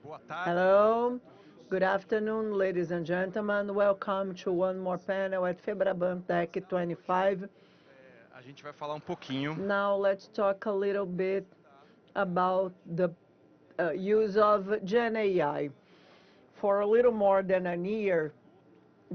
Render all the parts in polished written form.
Hello, good afternoon, ladies and gentlemen. Welcome to one more panel at FEBRABAN Tech 25. A gente vai falar pouquinho. Now let's talk a little bit about the use of GenAI. For a little more than a year,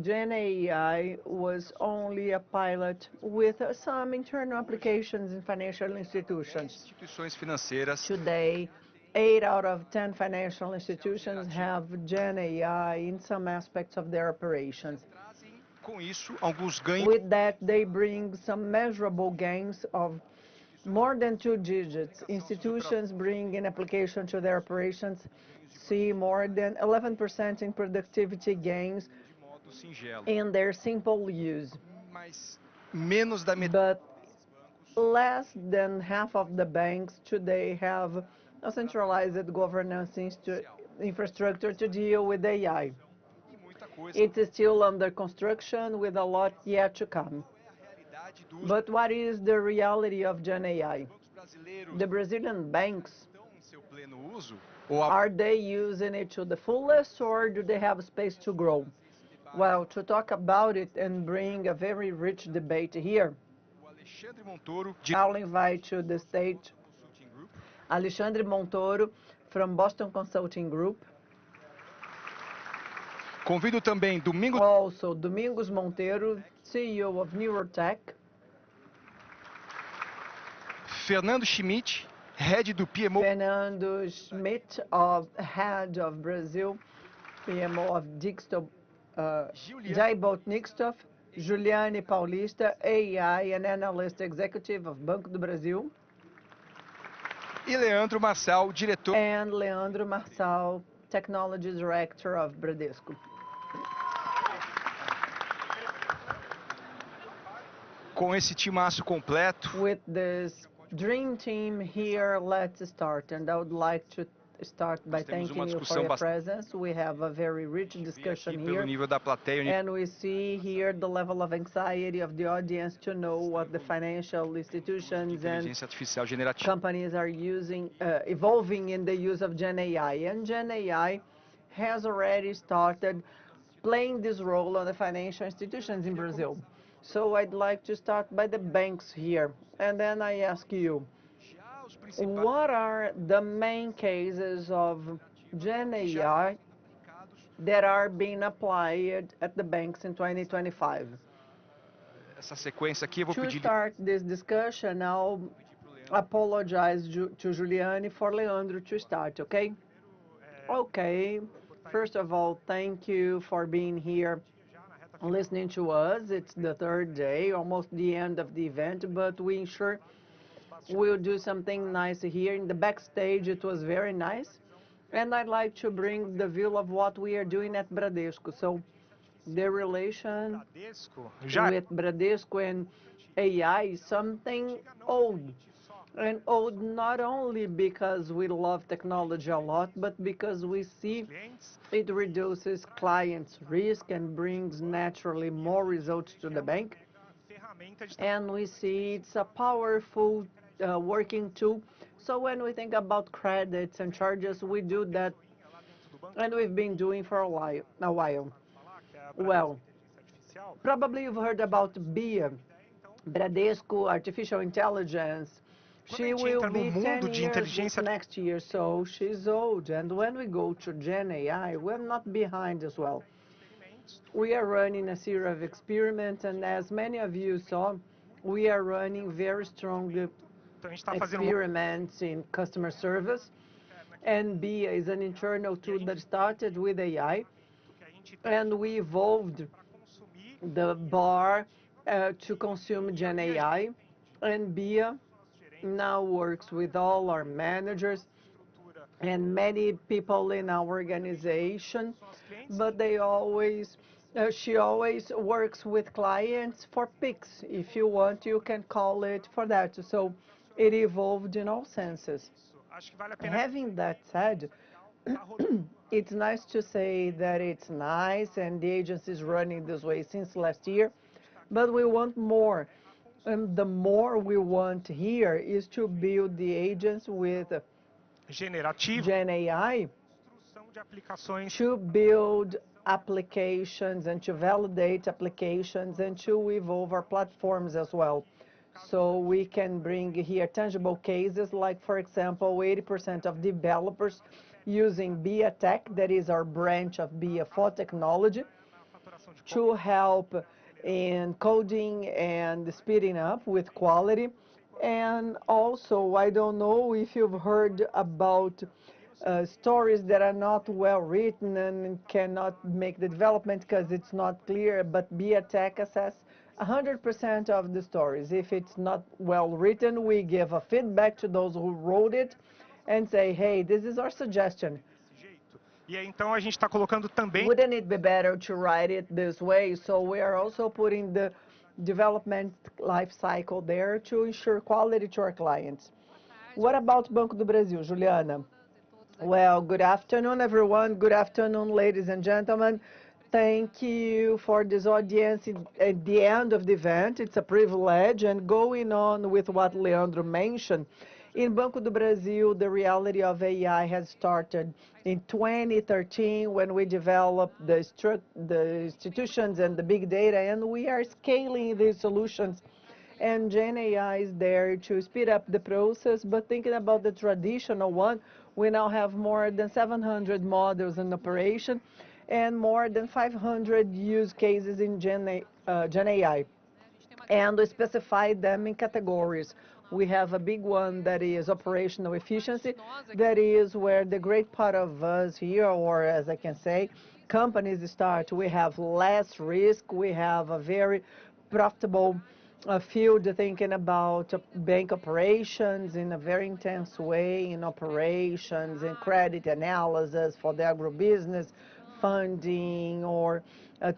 GenAI was only a pilot with some internal applications in financial institutions. Instituições financeiras. Today, 8 out of 10 financial institutions have GenAI in some aspects of their operations. Com isso, alguns ganhos. With that, they bring some measurable gains of more than 2 digits. Institutions bring in application to their operations see more than 11% in productivity gains in their simple use. But less than half of the banks today have a centralized governance infrastructure to deal with AI. It is still under construction with a lot yet to come. But what is the reality of GenAI? The Brazilian banks, are they using it to the fullest, or do they have space to grow? Well, to talk about it and bring a very rich debate here, I'll invite to the stage Alexandre Montoro from Boston Consulting Group. Convido também Also, Domingos Monteiro, CEO of Neurotech. Fernando Schmidt, head do PMO. Fernando Schmidt, head of Brazil, PMO of Dixto, Jaibot Nixtoff. Juliane Paulista, AI and Analyst Executive of Banco do Brasil. E Leandro Marçal, diretor. And Leandro Marçal, Technology Director of Bradesco. Com esse timaço completo. With this dream team here, let's start. And I would like to start by thanking you for your presence. We have a very rich discussion here, and we see here the level of anxiety of the audience to know what the financial institutions and companies are using, evolving in the use of GenAI. And GenAI has already started playing this role on the financial institutions in Brazil. So I'd like to start by the banks here, and then I ask you, what are the main cases of GenAI that are being applied at the banks in 2025? Essa sequência aqui, eu vou to pedir. start this discussion, I'll apologize to Juliane for Leandro to start, okay? Okay. First of all, thank you for being here listening to us. It's the third day, almost the end of the event, but we ensure we'll do something nice here. In the backstage, it was very nice. And I'd like to bring the view of what we are doing at Bradesco. So the relation with Bradesco and AI is something old. And old not only because we love technology a lot, but because we see it reduces clients' risk and brings naturally more results to the bank. And we see it's a powerful working tool. So when we think about credits and charges, we do that, and we've been doing for a while. Well, probably you've heard about BIA, Bradesco Artificial Intelligence. She will be 10 years next year, so she's old. And when we go to GenAI, we're not behind as well. We are running a series of experiments, and as many of you saw, we are running very strong experiments in customer service. And BIA is an internal tool that started with AI, and we evolved the bar to consume GenAI. And BIA now works with all our managers and many people in our organization, but she always works with clients for picks. If you want, you can call it for that. So it evolved in all senses. Having that said, it's nice to say that it's nice and the agency is running this way since last year, but we want more. And the more we want here is to build the agents with GenAI to build applications and to validate applications and to evolve our platforms as well. So we can bring here tangible cases like, for example, 80% of developers using BIA Tech, that is our branch of BIA for technology, to help in coding and speeding up with quality. And also, I don't know if you've heard about stories that are not well written and cannot make the development because it's not clear, but BIA Tech assess 100% of the stories. If it's not well written, we give a feedback to those who wrote it and say, hey, this is our suggestion. E aí, então, a gente está colocando também... Wouldn't it be better to write it this way? So we are also putting the development life cycle there to ensure quality to our clients. What about Banco do Brasil, Juliana? Well, good afternoon, everyone. Good afternoon, ladies and gentlemen. Thank you for this audience at the end of the event. It's a privilege. And going on with what Leandro mentioned, in Banco do Brasil, the reality of AI has started in 2013 when we developed the institutions and the big data, and we are scaling these solutions. And GenAI is there to speed up the process, but thinking about the traditional one, we now have more than 700 models in operation and more than 500 use cases in GenAI. And we specify them in categories. We have a big one that is operational efficiency. That is where the great part of us here, or as I can say, companies start. We have less risk. We have a very profitable field thinking about bank operations in a very intense way, in operations, in credit analysis for the agribusiness, funding, or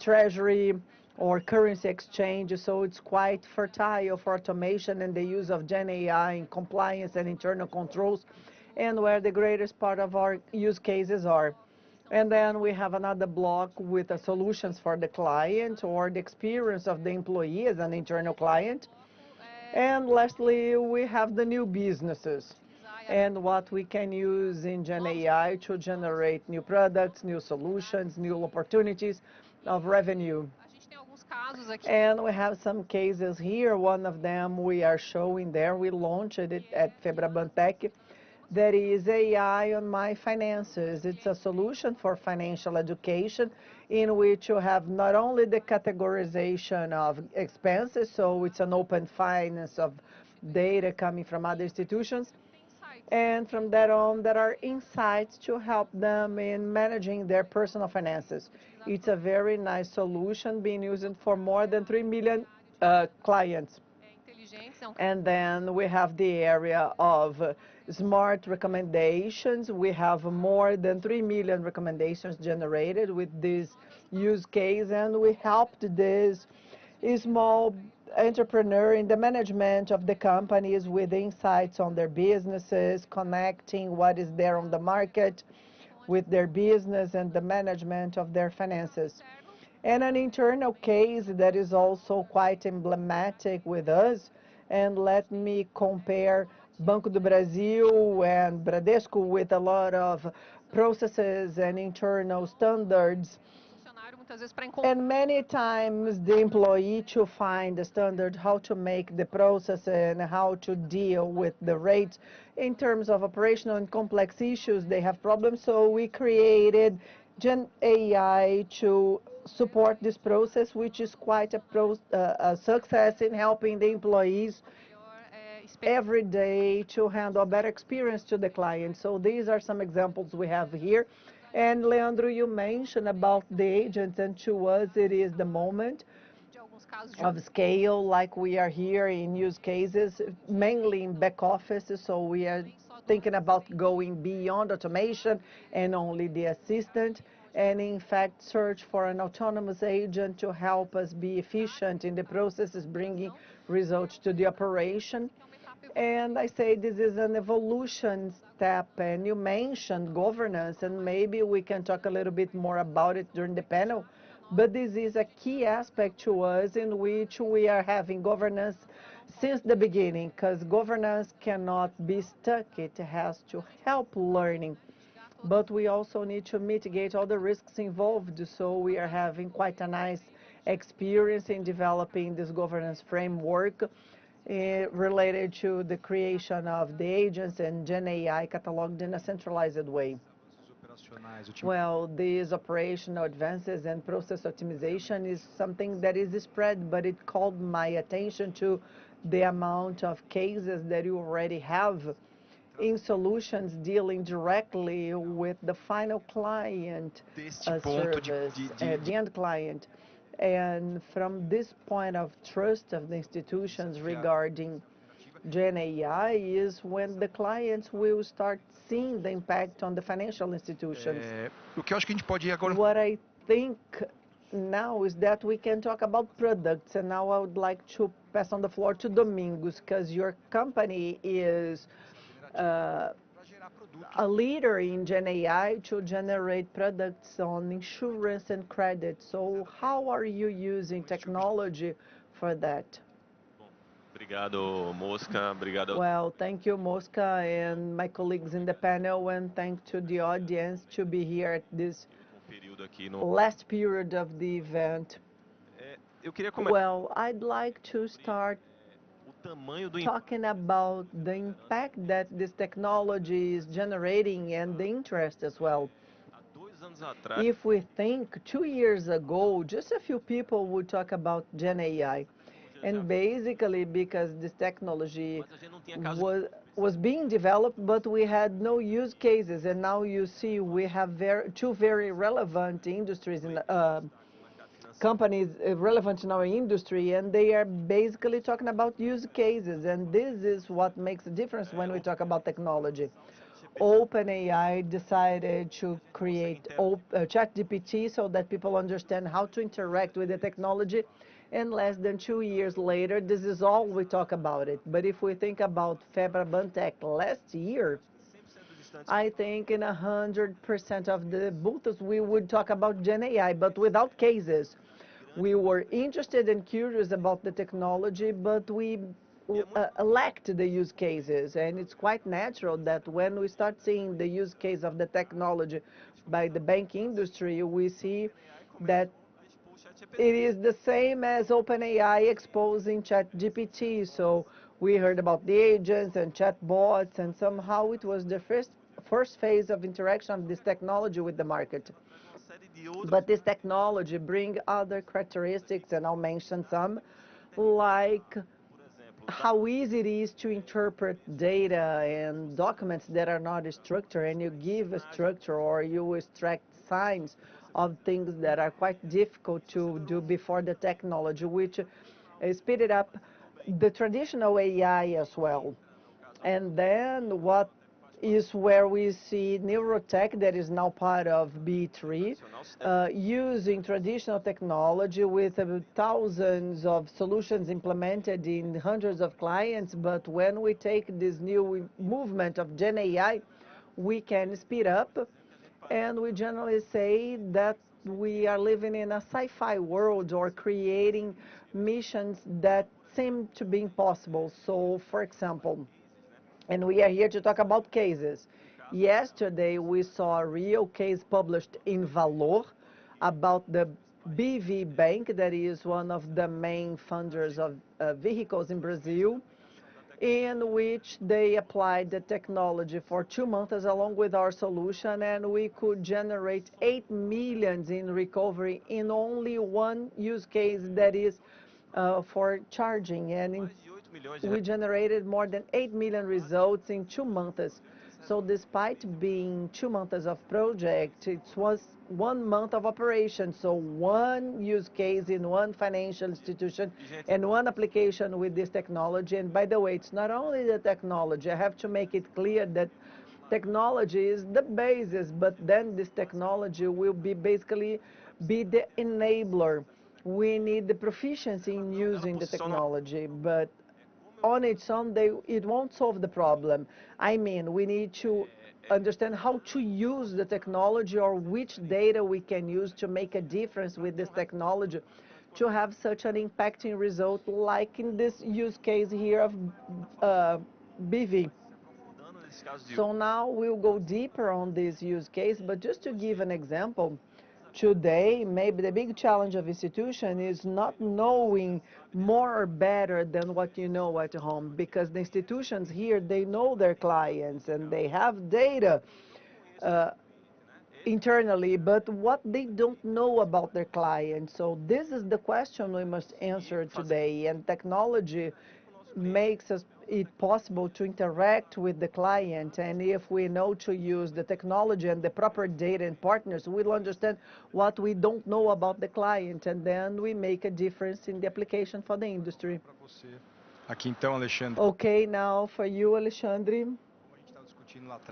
treasury, or currency exchange. So it's quite fertile for automation and the use of GenAI in compliance and internal controls, and where the greatest part of our use cases are. And then we have another block with the solutions for the client or the experience of the employee as an internal client. And lastly, we have the new businesses and what we can use in GenAI to generate new products, new solutions, new opportunities of revenue. And we have some cases here. One of them we are showing there. We launched it at FEBRABAN Tech. That is AI on my finances. It's a solution for financial education in which you have not only the categorization of expenses, so it's an open finance of data coming from other institutions, and from that on, there are insights to help them in managing their personal finances. It's a very nice solution being used for more than 3 million clients. And then we have the area of smart recommendations. We have more than 3 million recommendations generated with this use case, and we helped this small entrepreneur in the management of the companies with insights on their businesses, connecting what is there on the market with their business and the management of their finances. And an internal case that is also quite emblematic with us, and let me compare Banco do Brasil and Bradesco with a lot of processes and internal standards. And many times the employee to find the standard, how to make the process and how to deal with the rates in terms of operational and complex issues, they have problems. So we created GenAI to support this process, which is quite a success in helping the employees every day to handle a better experience to the client. So these are some examples we have here. And Leandro, you mentioned about the agents, and to us it is the moment of scale, like we are here in use cases, mainly in back office. So we are thinking about going beyond automation and only the assistant, and in fact search for an autonomous agent to help us be efficient in the processes, bringing results to the operation. And I say this is an evolution step, and you mentioned governance, and maybe we can talk a little bit more about it during the panel, but this is a key aspect to us in which we are having governance since the beginning, because governance cannot be stuck. It has to help learning. but we also need to mitigate all the risks involved. So we are having quite a nice experience in developing this governance framework related to the creation of the agents and GenAI cataloged in a centralized way. Well, these operational advances and process optimization is something that is spread, but it called my attention to the amount of cases that you already have in solutions dealing directly with the final client service, the end client. And from this point of trust of the institutions regarding GenAI is when the clients will start seeing the impact on the financial institutions. What I think now is that we can talk about products, and now I would like to pass on the floor to Domingos, because your company is a leader in GenAI to generate products on insurance and credit. So how are you using technology for that? Well, thank you, Mosca, and my colleagues in the panel, and thank to the audience to be here at this last period of the event. Well, I'd like to start talking about the impact that this technology is generating and the interest as well. If we think 2 years ago, just a few people would talk about GenAI. And basically because this technology was being developed, but we had no use cases. And now you see we have two very relevant industries in companies relevant in our industry, and they are basically talking about use cases. And this is what makes a difference when we talk about technology. OpenAI decided to create ChatGPT so that people understand how to interact with the technology. And less than 2 years later, this is all we talk about it. But if we think about FEBRABAN TECH last year, I think in 100% of the booths we would talk about GenAI, but without cases. We were interested and curious about the technology, but we lacked the use cases. And it's quite natural that when we start seeing the use case of the technology by the bank industry, we see that it is the same as OpenAI exposing ChatGPT. So we heard about the agents and chatbots, and somehow it was the first phase of interaction of this technology with the market. But this technology brings other characteristics, and I'll mention some, like how easy it is to interpret data and documents that are not structured, and you give a structure or you extract signs of things that are quite difficult to do before the technology, which speeded up the traditional AI as well. And then what is where we see neurotech that is now part of B3, using traditional technology with thousands of solutions implemented in hundreds of clients. But when we take this new movement of GenAI, we can speed up, and we generally say that we are living in a sci-fi world or creating missions that seem to be impossible. So, for example, and we are here to talk about cases. Yesterday, we saw a real case published in Valor about the BV Bank, that is one of the main funders of vehicles in Brazil, in which they applied the technology for 2 months along with our solution, and we could generate 8 million in recovery in only one use case, that is for charging. And we generated more than 8 million results in 2 months. So despite being 2 months of project, it was 1 month of operation. So one use case in one financial institution and one application with this technology. And by the way, it's not only the technology. I have to make it clear that technology is the basis, but then this technology will be basically be the enabler. We need the proficiency in using the technology, but on its own, it won't solve the problem. I mean, we need to understand how to use the technology or which data we can use to make a difference with this technology to have such an impacting result, like in this use case here of BV. So now we'll go deeper on this use case, but just to give an example, today, maybe the big challenge of institution is not knowing more or better than what you know at home, because the institutions here, they know their clients and they have data uh, internally, but what they don't know about their clients. So this is the question we must answer today, and technology makes it possible to interact with the client, and if we know to use the technology and the proper data and partners, we'll understand what we don't know about the client, and then we make a difference in the application for the industry. Aqui então, Alexandre. Okay, now for you, Alexandre.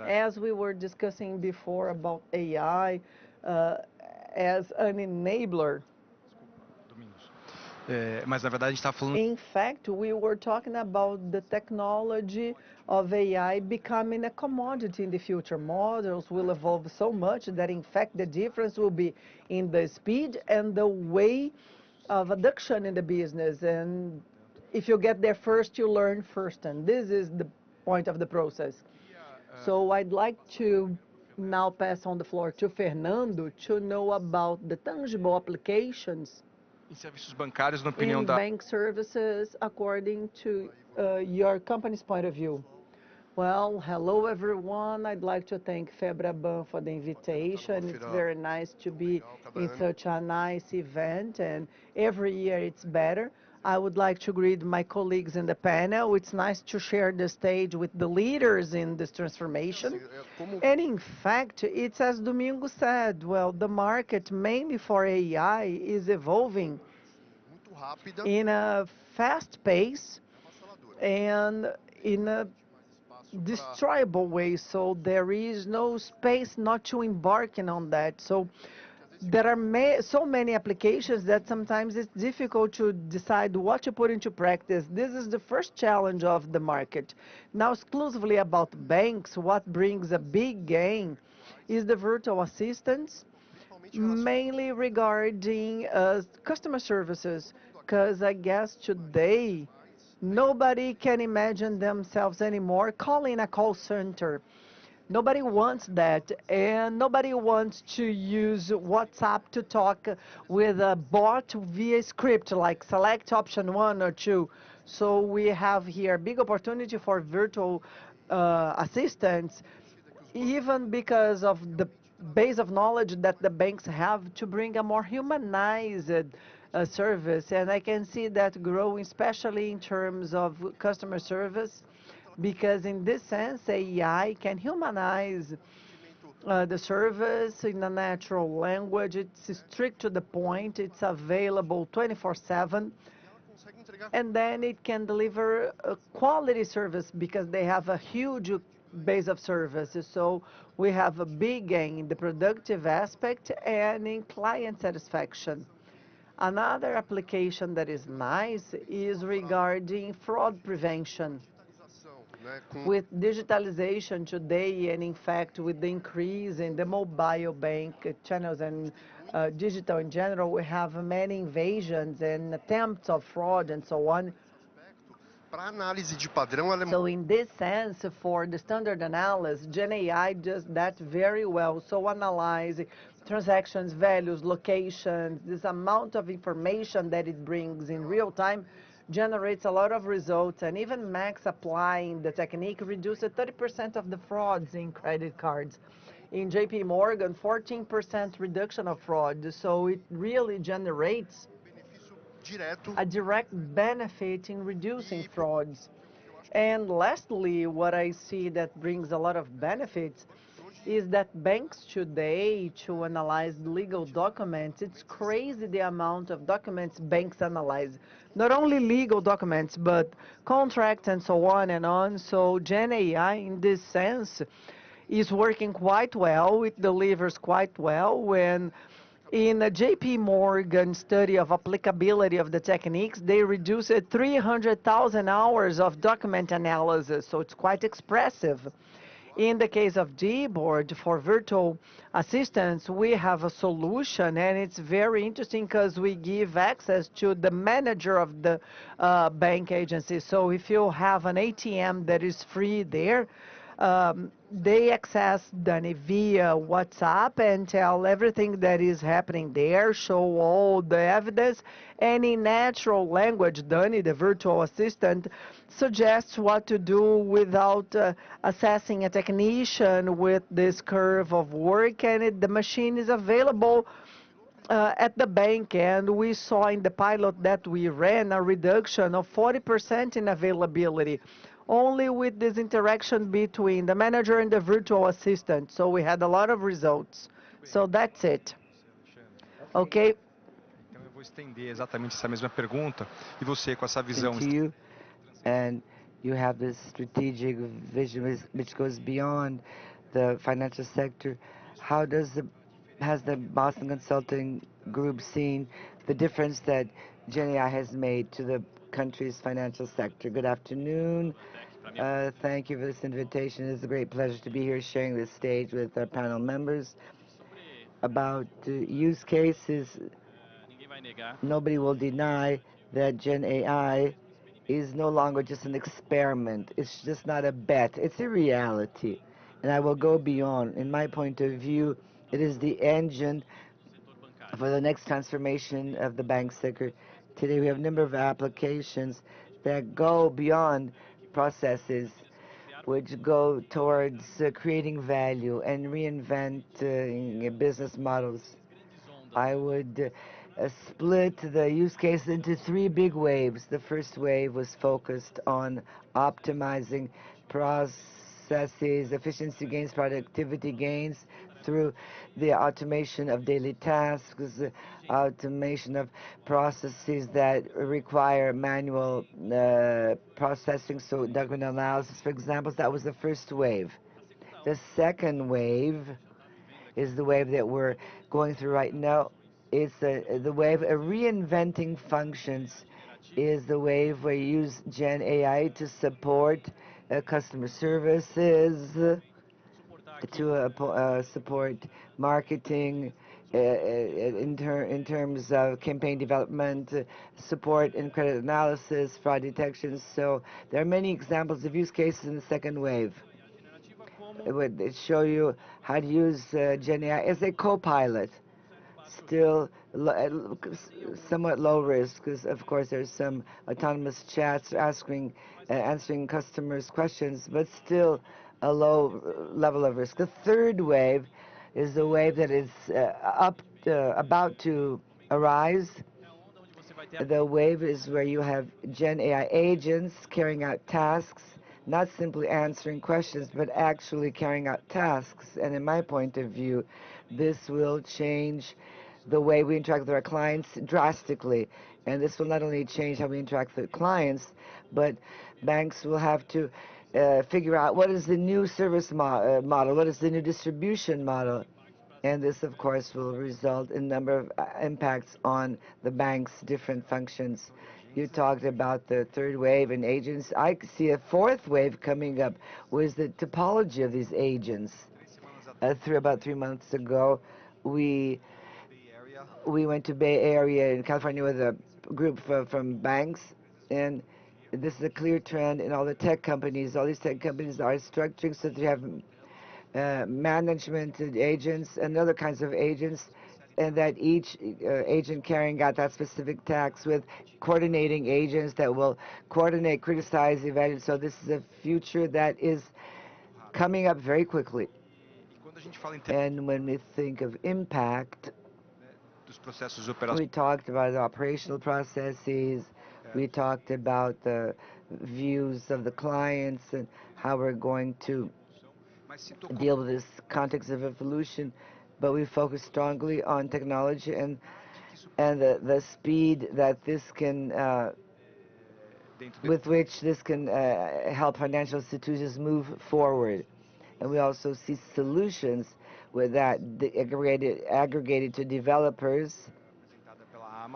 As we were discussing before about AI as an enabler. Mas na verdade a gente está falando. In fact, we were talking about the technology of AI becoming a commodity in the future. Models will evolve so much that in fact the difference will be in the speed and the way of adoption in the business. And if you get there first, you learn first, and this is the point of the process. So I'd like to now pass on the floor to Fernando to know about the tangible applications Em serviços bancários, na opinião in da. bank services according to your company's point of view. Well, hello everyone. I'd like to thank FEBRABAN for the invitation. It's very nice to be in such a nice event, and every year it's better. I would like to greet my colleagues in the panel. It's nice to share the stage with the leaders in this transformation. And in fact, it's as Domingo said, well, the market mainly for AI is evolving in a fast pace and in a destroyable way, so there is no space not to embarking on that. So there are so many applications that sometimes it's difficult to decide what to put into practice. This is the first challenge of the market. Now, exclusively about banks, what brings a big gain is the virtual assistants, mainly regarding customer services, because I guess today nobody can imagine themselves anymore calling a call center. Nobody wants that, and nobody wants to use WhatsApp to talk with a bot via script, like select option 1 or 2. So we have here a big opportunity for virtual assistants, even because of the base of knowledge that the banks have to bring a more humanized service. And I can see that growing, especially in terms of customer service, because in this sense, AI can humanize the service in a natural language. It's strict to the point. It's available 24/7. And then it can deliver a quality service because they have a huge base of services. So we have a big gain in the productive aspect and in client satisfaction. Another application that is nice is regarding fraud prevention. With digitalization today, and in fact with the increase in the mobile bank channels and digital in general, we have many invasions and attempts of fraud and so on. So in this sense, for the standard analysis, GenAI does that very well. So analyze transactions, values, locations, this amount of information that it brings in real time generates a lot of results, and even Max applying the technique reduced 30% of the frauds in credit cards. In JP Morgan, 14% reduction of fraud. So it really generates a direct benefit in reducing frauds. And lastly, what I see that brings a lot of benefits is that banks today, to analyze legal documents, it's crazy the amount of documents banks analyze. Not only legal documents, but contracts and so on and on. So GenAI, in this sense, is working quite well. It delivers quite well. When in a JP Morgan study of applicability of the techniques, they reduced 300,000 hours of document analysis, so it's quite expressive. In the case of Gboard, for virtual assistants, we have a solution, and it's very interesting because we give access to the manager of the bank agency. So if you have an ATM that is free there, They access Dani via WhatsApp and tell everything that is happening there, show all the evidence, and in natural language, Dani, the virtual assistant, suggests what to do without assessing a technician with this curve of work, and the machine is available at the bank, and we saw in the pilot that we ran a reduction of 40% in availability, only with this interaction between the manager and the virtual assistant. So we had a lot of results. So that's it. Okay. Então eu vou estender exatamente essa mesma pergunta e você com essa visão. To you, and you have this strategic vision which goes beyond the financial sector. How has the Boston Consulting Group seen the difference that GenAI has made to the country's financial sector? Good afternoon. Thank you for this invitation. It's a great pleasure to be here sharing this stage with our panel members. About use cases, nobody will deny that GenAI is no longer just an experiment. It's just not a bet. It's a reality. And I will go beyond. In my point of view, it is the engine for the next transformation of the bank sector. Today we have a number of applications that go beyond processes, which go towards creating value and reinventing business models. I would split the use case into three big waves. The first wave was focused on optimizing processes, efficiency gains, productivity gains through the automation of daily tasks, automation of processes that require manual processing, so document analysis, for example. That was the first wave. The second wave is the wave that we're going through right now. It's the wave of reinventing functions, is the wave where you use Gen AI to support customer services, to support marketing, in terms of campaign development, support in credit analysis, fraud detection. So there are many examples of use cases in the second wave. It would show you how to use Gen AI as a co-pilot. Still somewhat low risk, because of course there's some autonomous chats answering customers' questions, but still a low level of risk. The third wave is the wave that is about to arise. The wave is where you have Gen AI agents carrying out tasks, not simply answering questions, but actually carrying out tasks. And in my point of view, this will change the way we interact with our clients drastically. And this will not only change how we interact with clients, but banks will have to figure out what is the new service model, what is the new distribution model. And this, of course, will result in a number of impacts on the bank's different functions. You talked about the third wave and agents. I see a fourth wave coming up, with the topology of these agents. About 3 months ago, we went to Bay Area in California with a group from banks, and this is a clear trend in all the tech companies. All these tech companies are structuring so that they have management agents and other kinds of agents, and that each agent carrying out that specific task with coordinating agents that will coordinate, criticize, evaluate. So this is a future that is coming up very quickly. And when we think of impact, we talked about the operational processes, we talked about the views of the clients and how we're going to deal with this context of evolution, but we focus strongly on technology and the speed that this can, with which this can help financial institutions move forward. And we also see solutions with that aggregated to developers,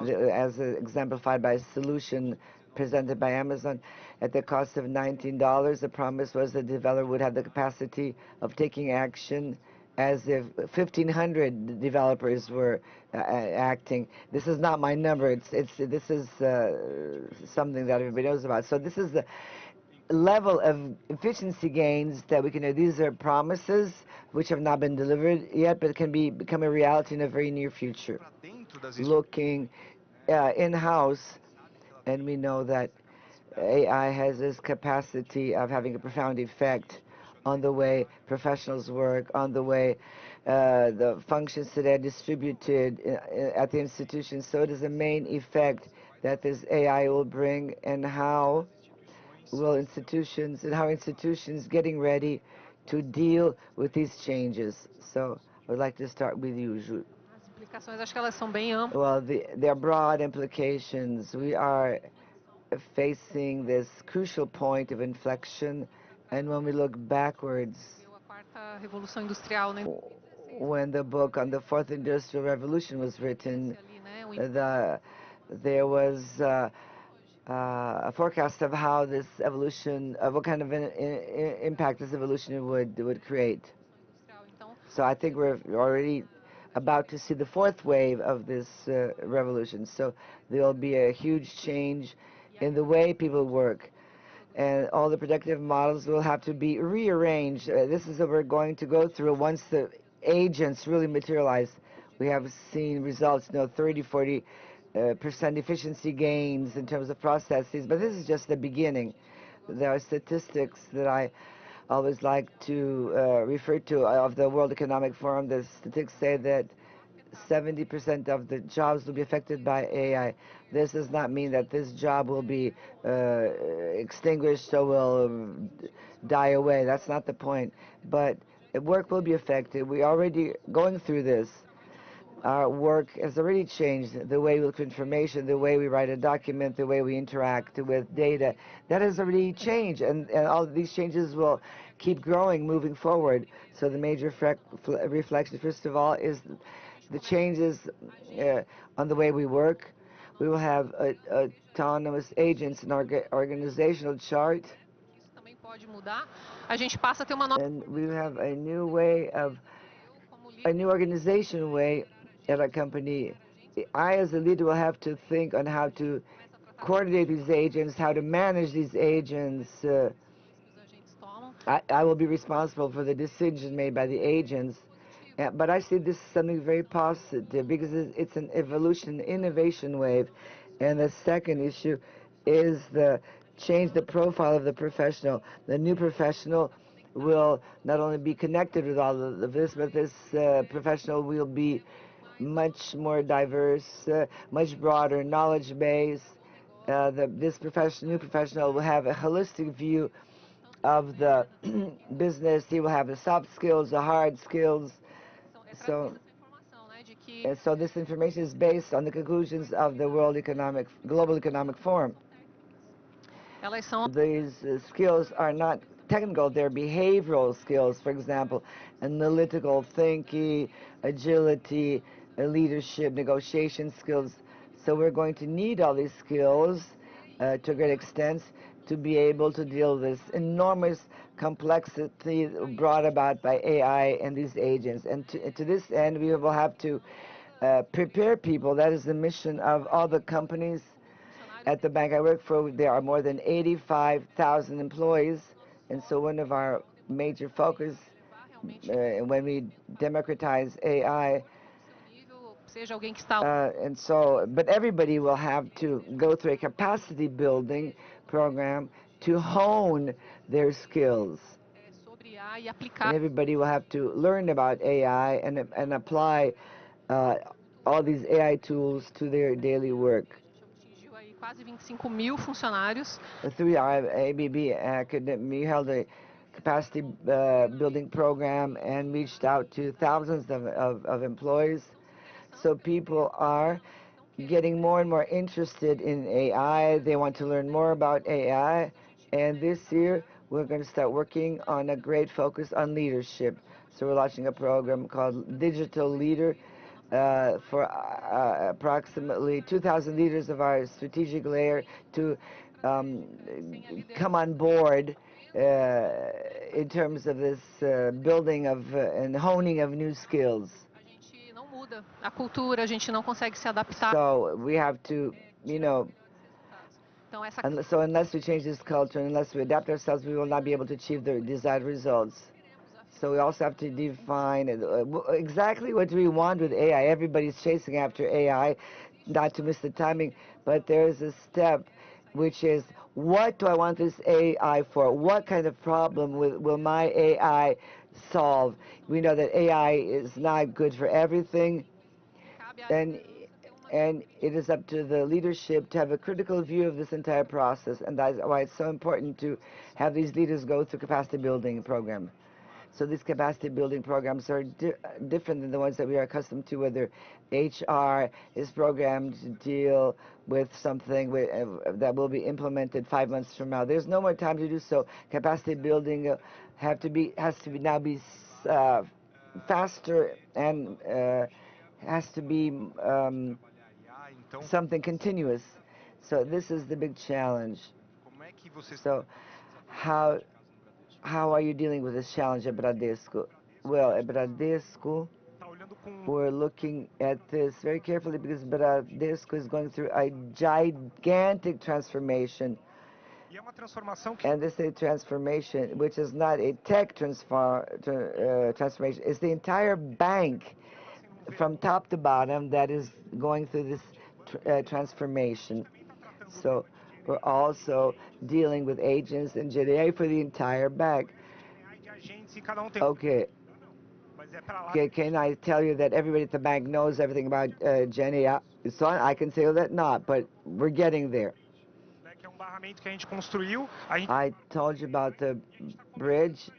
as exemplified by a solution presented by Amazon at the cost of $19. The promise was the developer would have the capacity of taking action as if 1,500 developers were acting. This is not my number. This is something that everybody knows about. So this is level of efficiency gains that we can do. These are promises which have not been delivered yet, but can become a reality in a very near future. Looking in-house, and we know that AI has this capacity of having a profound effect on the way professionals work, on the way the functions that are distributed at the institutions. So it is a main effect that this AI will bring, and how institutions getting ready to deal with these changes. So I would like to start with you, Ju. As implicações, acho que elas são bem amplas. Well, there are broad implications. We are facing this crucial point of inflection, and when we look backwards, A quarta revolução industrial, né? when the book on the Fourth Industrial Revolution was written, Ali, né? there was a forecast of how this evolution, of what kind of an impact this evolution would create. So I think we're already about to see the fourth wave of this revolution. So there will be a huge change in the way people work, and all the productive models will have to be rearranged. This is what we're going to go through once the agents really materialize. We have seen results, 30, 40% efficiency gains in terms of processes, but this is just the beginning. There are statistics that I always like to refer to of the World Economic Forum. The statistics say that 70% of the jobs will be affected by AI. This does not mean that this job will be extinguished or will die away. That's not the point. But work will be affected. We're already going through this. Our work has already changed. The way we look for information, the way we write a document, the way we interact with data, that has already changed. And all of these changes will keep growing moving forward. So the major reflection, first of all, is the changes on the way we work. We will have autonomous agents in our organizational chart. Isso também pode mudar. A gente passa a ter uma nova. And we have a new way of, a new organization way at our company. I, as a leader, will have to think on how to coordinate these agents, how to manage these agents. I will be responsible for the decision made by the agents. But I see this as something very positive because it's an evolution, innovation wave. And the second issue is the change the profile of the professional. The new professional will not only be connected with all of this, but this professional will be much more diverse, much broader knowledge base. This new professional will have a holistic view of the business. He will have the soft skills, the hard skills. So this information is based on the conclusions of the Global Economic Forum. These skills are not technical, they're behavioral skills, for example, analytical thinking, agility, leadership, negotiation skills. So we're going to need all these skills to a great extent to be able to deal with this enormous complexity brought about by AI and these agents. And to this end, we will have to prepare people. That is the mission of all the companies at the bank I work for. There are more than 85,000 employees, and so one of our major focus when we democratize AI, but everybody will have to go through a capacity building program to hone their skills. And everybody will have to learn about AI and apply all these AI tools to their daily work. Quase 25.000 funcionários. Through our ABB Academy, we held a capacity building program and reached out to thousands of employees. So people are getting more and more interested in AI. They want to learn more about AI. And this year, we're going to start working on a great focus on leadership. So we're launching a program called Digital Leader for approximately 2,000 leaders of our strategic layer to come on board in terms of this building of and honing of new skills. A cultura, a gente não consegue se adaptar. So we have to, Então, essa So unless we change this culture, unless we adapt ourselves, we will not be able to achieve the desired results. So we also have to define exactly what do we want with AI. Everybody's chasing after AI, not to miss the timing, but there's a step which is, what do I want this AI for? What kind of problem will my AI solve? We know that AI is not good for everything, cabe à and liderança ter uma and it is up to the leadership to have a critical view of this entire process, and that's why it's so important to have these leaders go through capacity building program. So these capacity building programs are different than the ones that we are accustomed to, whether HR is programmed to deal with something that will be implemented 5 months from now. There's no more time to do so. Capacity building has to now be faster, and has to be something continuous. So this is the big challenge. So how are you dealing with this challenge at Bradesco? Well, at Bradesco, we're looking at this very carefully, because Bradesco is going through a gigantic transformation. And this is a transformation which is not a tech transformation. It's the entire bank from top to bottom that is going through this transformation. So we're also dealing with agents and GenAI for the entire bank. Okay. Okay, can I tell you that everybody at the bank knows everything about GenAI? So I can say that not, but we're getting there. I told you about the bridge.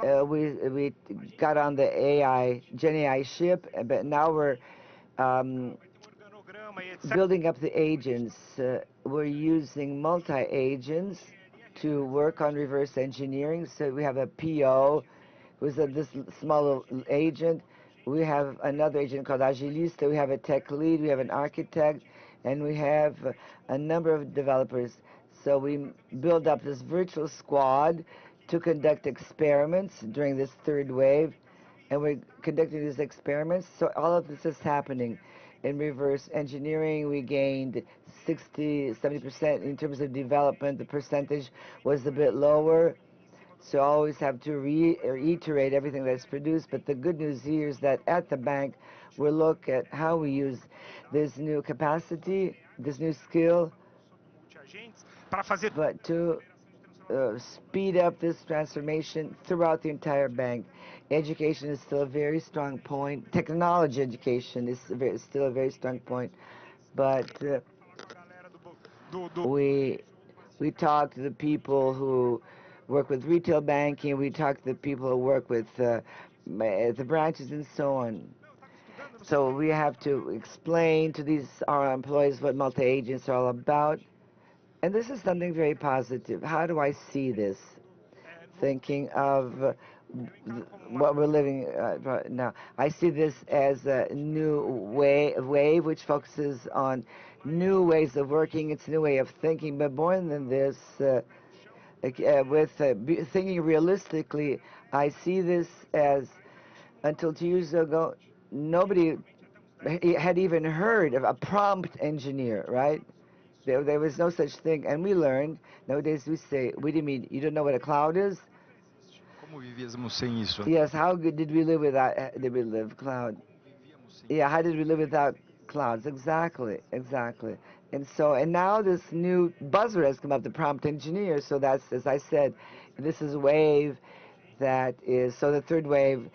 We got on the GenAI ship, but now we're building up the agents. We're using multi-agents to work on reverse engineering. So we have a PO, who's this small agent. We have another agent called Agilista. We have a tech lead. We have an architect. And we have a number of developers. So we build up this virtual squad to conduct experiments during this third wave. And we're conducting these experiments. So all of this is happening. In reverse engineering, we gained 60-70% in terms of development. The percentage was a bit lower. So always have to reiterate everything that's produced. But the good news here is that at the bank, we'll look at how we use this new capacity, this new skill, but to speed up this transformation throughout the entire bank. Education is still a very strong point. Technology education is still a very strong point. But we talk to the people who work with retail banking. We talk to the people who work with the branches and so on. So we have to explain to our employees what multi-agents are all about. And this is something very positive. How do I see this? Thinking of what we're living right now. I see this as a new wave which focuses on new ways of working. It's a new way of thinking. But more than this, with thinking realistically, I see this as, until 2 years ago, nobody had even heard of a prompt engineer, right? There was no such thing. And we learned, nowadays we say, what do you mean, you don't know what a cloud is? Como vivíamos sem isso? Yes, how good did we live without, cloud? Yeah, how did we live without clouds? Exactly. And now this new buzzword has come up, the prompt engineer. So that's, as I said, this is a wave that is, so the third wave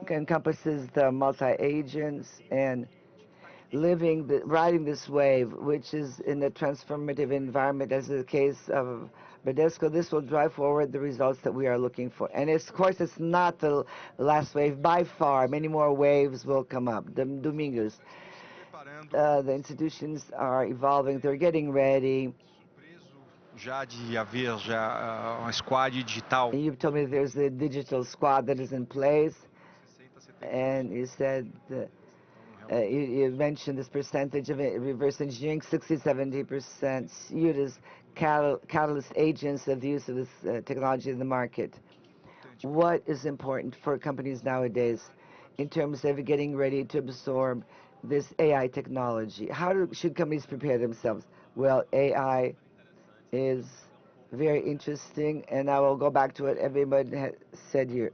encompasses the multi-agents and riding this wave, which is in a transformative environment, as is the case of Bradesco. This will drive forward the results that we are looking for. And of course, it's not the last wave by far. Many more waves will come up. Domingos, the institutions are evolving. They're getting ready. Já de haver uma squad digital. And you've told me there's a digital squad that is in place. And you said you mentioned this percentage of reverse engineering, 60-70% used as catalyst agents of the use of this technology in the market. What is important for companies nowadays in terms of getting ready to absorb this AI technology? Should companies prepare themselves? Well, AI is very interesting, and I will go back to what everybody has said here.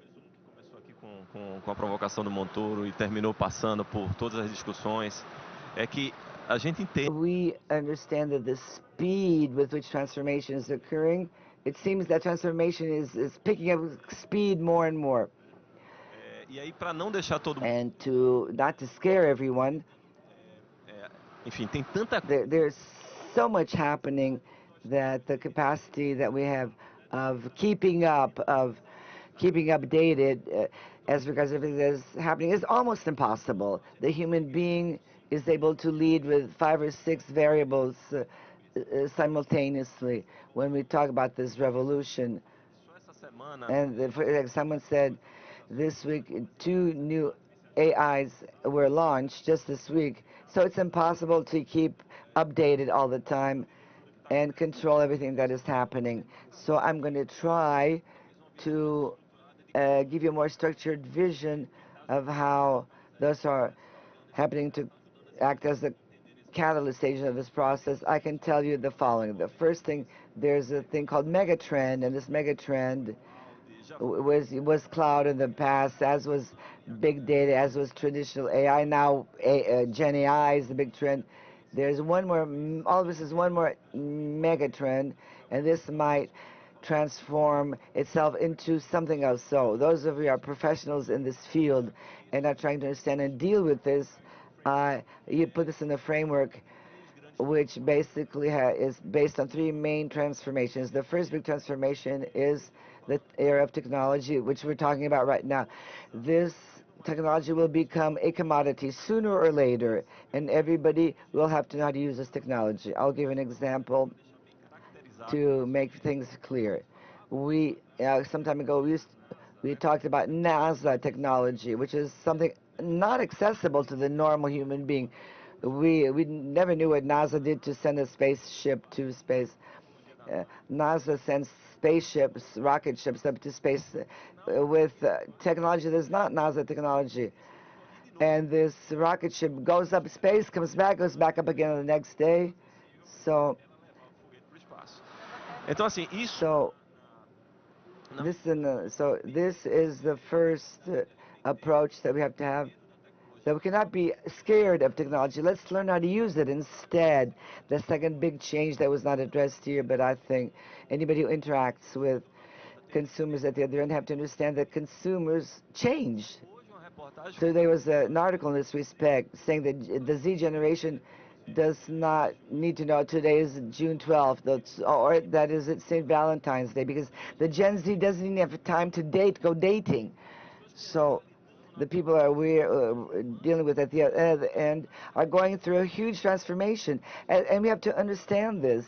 Começou aqui com a provocação do Montoro e terminou passando por todas as discussões. É que a gente entende. We understand that the speed with which transformation is occurring, it seems that transformation is picking up speed more and more. E aí, para não deixar todo mundo. And not to scare everyone, enfim, tem tanta. There's so much happening that the capacity that we have of keeping updated as regards to everything that is happening is almost impossible. The human being is able to lead with 5 or 6 variables simultaneously when we talk about this revolution. And like someone said, this week 2 new AIs were launched just this week, so it's impossible to keep updated all the time and control everything that is happening. So I'm going to try to give you a more structured vision of how those are happening to act as the catalyst stage of this process. I can tell you the following. The first thing, there's a thing called megatrend, and this megatrend was cloud in the past, as was big data, as was traditional AI. Now GenAI is the big trend. There's one more, all of this is one more megatrend, and this might transform itself into something else. So those of you who are professionals in this field and are trying to understand and deal with this, you put this in a framework which basically is based on 3 main transformations. The first big transformation is the era of technology, which we're talking about right now. This technology will become a commodity sooner or later, and everybody will have to know how to use this technology. I'll give an example to make things clear. Some time ago, we talked about NASA technology, which is something not accessible to the normal human being. We never knew what NASA did to send a spaceship to space. NASA sends spaceships, rocket ships up to space with technology that's not NASA technology. And this rocket ship goes up space, comes back, goes back up again the next day. So this is the first approach that we have to have, that we cannot be scared of technology. Let's learn how to use it instead. The second big change that was not addressed here, but I think anybody who interacts with consumers at the other end have to understand that consumers change. So there was an article in this respect saying that the Z generation does not need to know today is June 12th, or that is it's St. Valentine's Day, because the Gen Z doesn't even have time to go dating. So the people we're dealing with at the end are going through a huge transformation, and we have to understand this.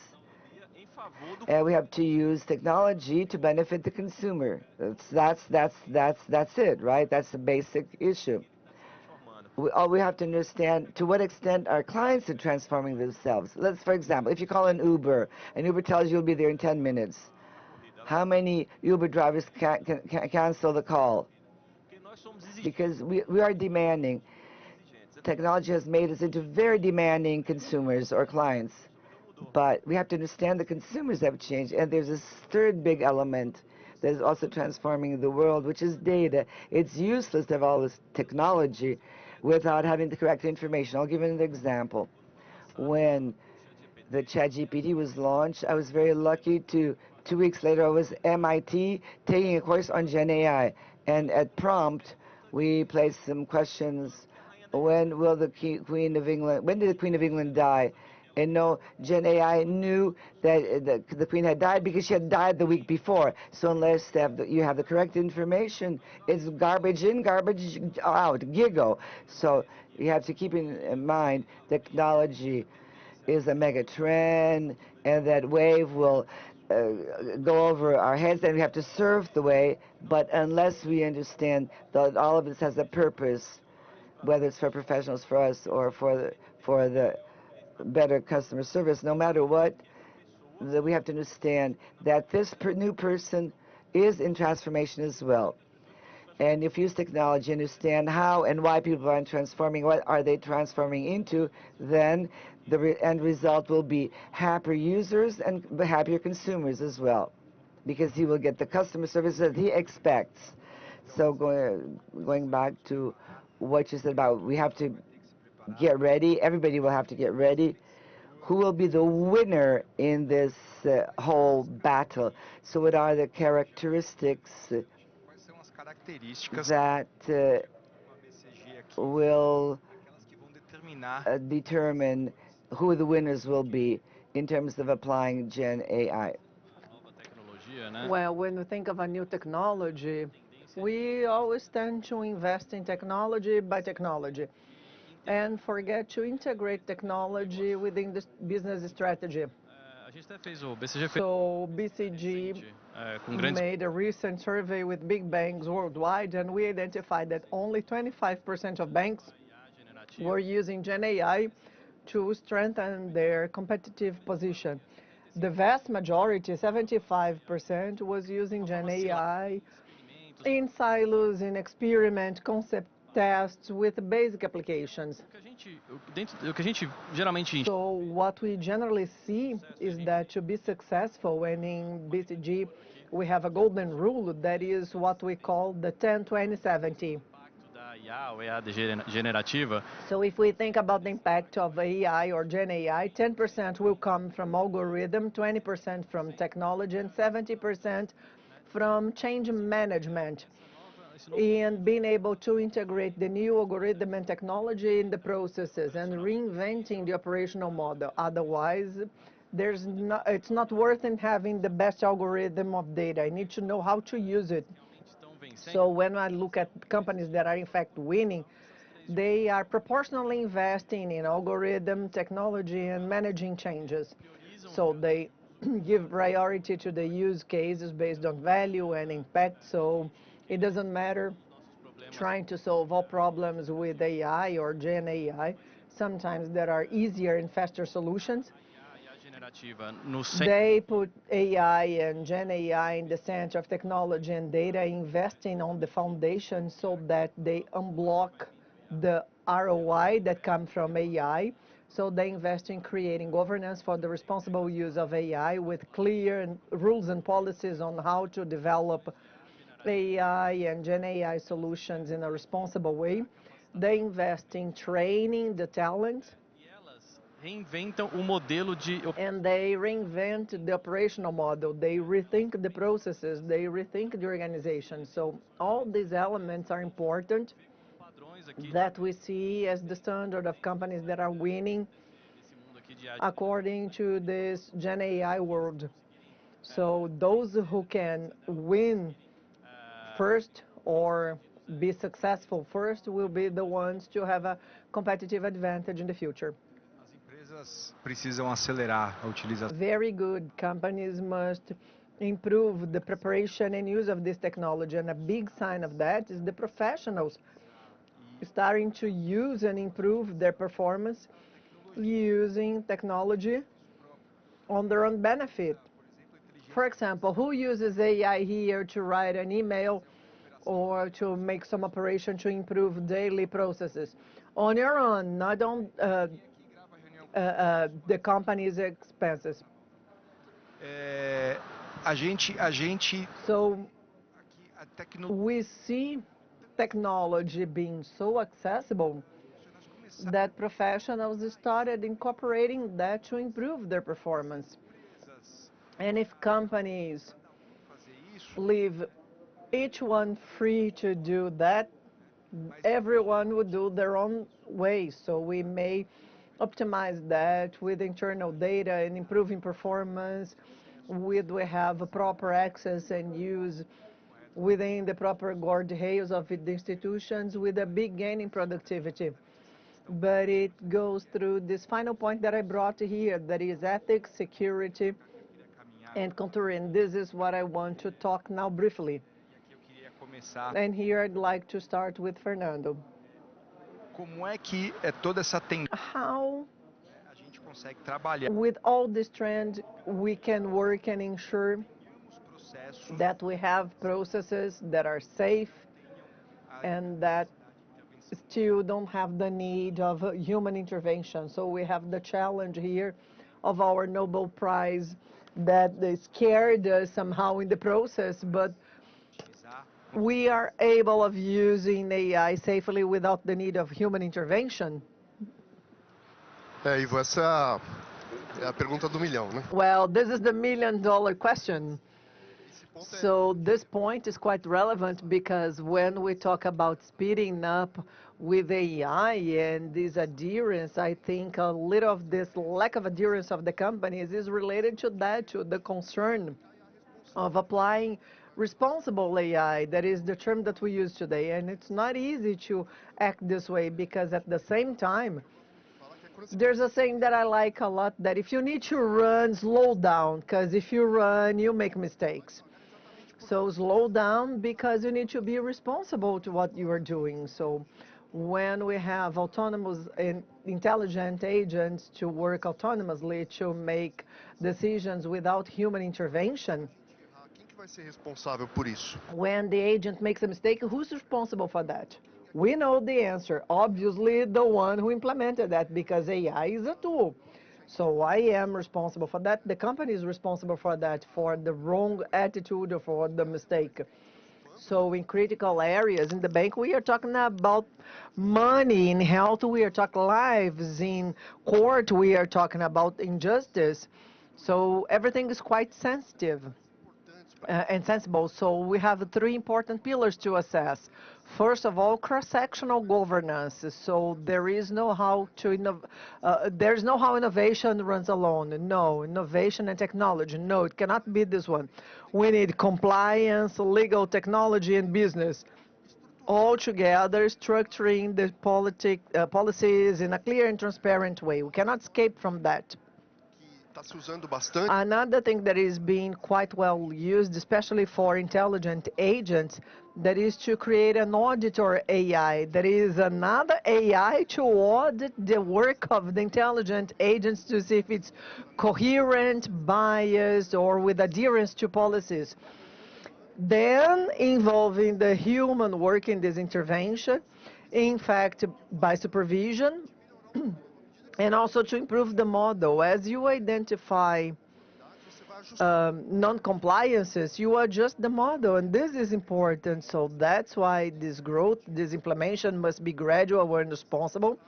And we have to use technology to benefit the consumer. That's it, right? That's the basic issue. We have to understand to what extent our clients are transforming themselves. For example, if you call an Uber, and Uber tells you you'll be there in 10 minutes, how many Uber drivers can cancel the call? Because we are demanding. Technology has made us into very demanding consumers or clients. But we have to understand the consumers have changed. And there's this third big element that is also transforming the world, which is data. It's useless to have all this technology without having the correct information. I'll give you an example. When the ChatGPT was launched, I was very lucky to, 2 weeks later, I was MIT taking a course on GenAI. And at prompt, we placed some questions. When did the Queen of England die? And no, GenAI knew that the Queen had died because she had died the week before. So unless you have the correct information, it's garbage in, garbage out, giggle. So you have to keep in mind technology is a mega trend, and that wave will go over our heads, and we have to surf the wave. But unless we understand that all of this has a purpose, whether it's for professionals, for us, or for the better customer service, no matter what, we have to understand that this new person is in transformation as well. And if you use technology, understand how and why people are transforming, what are they transforming into, then the end result will be happier users and happier consumers as well, because he will get the customer service that he expects. So going back to what you said about we have to get ready, everybody will have to get ready. Who will be the winner in this whole battle? So what are the characteristics Quais são as características that uma BCG aqui, will aquelas que vão determinar determine who the winners will be in terms of applying Gen AI? Well, when we think of a new technology, we always tend to invest in technology by technology and forget to integrate technology within the business strategy. So BCG made a recent survey with big banks worldwide, and we identified that only 25% of banks were using GenAI to strengthen their competitive position. The vast majority, 75%, was using GenAI in silos, in experiment, concept tests with basic applications. So what we generally see is that to be successful, and in BCG we have a golden rule that is what we call the 10-20-70. So if we think about the impact of AI or Gen AI, 10% will come from algorithm, 20% from technology, and 70% from change management, and being able to integrate the new algorithm and technology in the processes and reinventing the operational model. Otherwise, it's not worth in having the best algorithm of data. I need to know how to use it. So when I look at companies that are in fact winning, they are proportionally investing in algorithm, technology, and managing changes. So they give priority to the use cases based on value and impact. So it doesn't matter trying to solve all problems with AI or Gen AI. Sometimes there are easier and faster solutions. They put AI and Gen AI in the center of technology and data, investing on the foundation so that they unblock the ROI that comes from AI. So they invest in creating governance for the responsible use of AI with clear rules and policies on how to develop AI and Gen AI solutions in a responsible way. They invest in training the talent. And they reinvent the operational model. They rethink the processes. They rethink the organization. So all these elements are important that we see as the standard of companies that are winning according to this Gen AI world. So those who can win first or be successful first will be the ones to have a competitive advantage in the future. As empresas precisam acelerar a utilização. Very good companies must improve the preparation and use of this technology, and a big sign of that is the professionals starting to use and improve their performance using technology on their own benefit. For example, who uses AI here to write an email or to make some operation to improve daily processes? On your own, not on the company's expenses. So we see technology being so accessible that professionals started incorporating that to improve their performance. And if companies leave each one free to do that, everyone would do their own way. So we may optimize that with internal data and improving performance, we have proper access and use within the proper guardrails of the institutions with a big gain in productivity. But it goes through this final point that I brought here, that is ethics, security, and control. And this is what I want to talk now briefly. And here I'd like to start with Fernando. How, with all this trend, we can work and ensure that we have processes that are safe, and that still don't have the need of human intervention. So we have the challenge here of our Nobel Prize that they scared us somehow in the process, but we are able of using AI safely without the need of human intervention. Ivo, essa é a pergunta do milhão, né? Well, this is the million-dollar question. So this point is quite relevant because when we talk about speeding up with AI and this adherence, I think a little of this lack of adherence of the companies is related to that, to the concern of applying responsible AI. That is the term that we use today. And it's not easy to act this way because at the same time, there's a saying that I like a lot, that if you need to run, slow down, because if you run, you make mistakes. So slow down because you need to be responsible to what you are doing. So when we have autonomous and intelligent agents to work autonomously to make decisions without human intervention, Quem que vai ser responsável por isso? when the agent makes a mistake, who's responsible for that? We know the answer. Obviously, the one who implemented that, because AI is a tool. So I am responsible for that. The company is responsible for that, for the wrong attitude or for the mistake. So in critical areas in the bank, we are talking about money. In health, we are talking lives. In court, we are talking about injustice. So everything is quite sensitive and sensible. So we have three important pillars to assess. First of all, cross-sectional governance. So there is no how innovation runs alone. No, innovation and technology. No, it cannot be this one. We need compliance, legal, technology, and business all together, structuring the policies in a clear and transparent way. We cannot escape from that. Está se usando bastante. Another thing that is being quite well used, especially for intelligent agents, that is to create an auditor AI. That is another AI to audit the work of the intelligent agents to see if it's coherent, biased, or with adherence to policies. Then involving the human work in this intervention, in fact, by supervision, and also to improve the model. As you identify non-compliances, you adjust the model, and this is important. So that's why this growth, this implementation must be gradual and responsible,